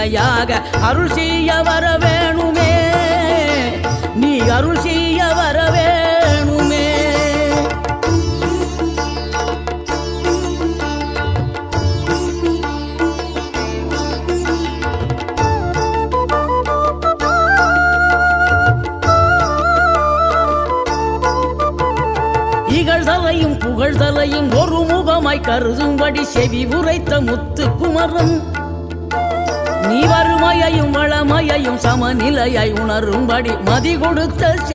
நிலையாக அருள் செய்ய வர வேணுமே, நீ அருள் செய்ய வர வேணுமே. இகழ்தலையும் புகழ்தலையும் ஒரு முகமாய் கருதும்படி செவி உரைத்த முத்துக்குமரன், நீ வறுமையையும் வளமையையும் சமநிலையை உணரும்படி மதி கொடுத்த